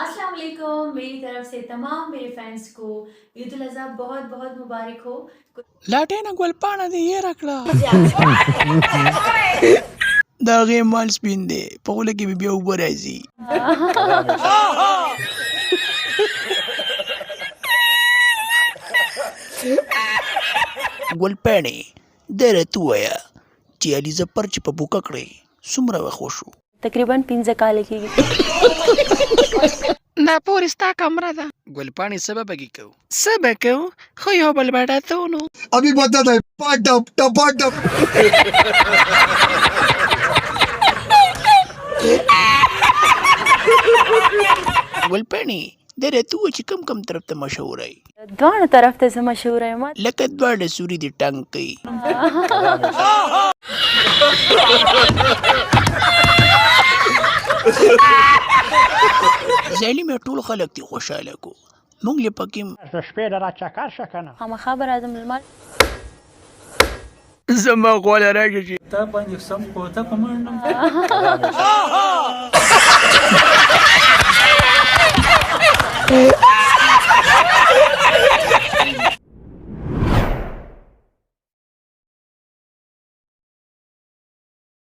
अस्सलाम वालेकुम मेरी तरफ से तमाम मेरे फैंस को ईद उल अज़हा बहुत बहुत मुबारक हो। Lateen ang Gull panra de yerakla. Dagi mal spinde. Pakula ki bibiya ubarazi. Gull pani. Dere tuaya. Ci Aliza parchi pa buka kre. Sumra wa khoshu. تقریبا 15 کال کېږي. دا پور ستا کمره ده. ګل پاڼې څه به پکې کوو؟ څه به کوو؟ خو یو بل به ډاته نو. अभी बता दे टप टप ګل پاڼې دره تو چې کم طرف ته مشهور ای. دواړو طرف ته زه مشهوره یم. لکه دواړه سوري دي ټنګ کوي. ظالم ټول خلک دي خوشاله کو. مونږ له پکې شپې را چکر شه کنه. خامخا به راځم لمر. زما غواړه راځي چې تا باندې سم کوته په منډم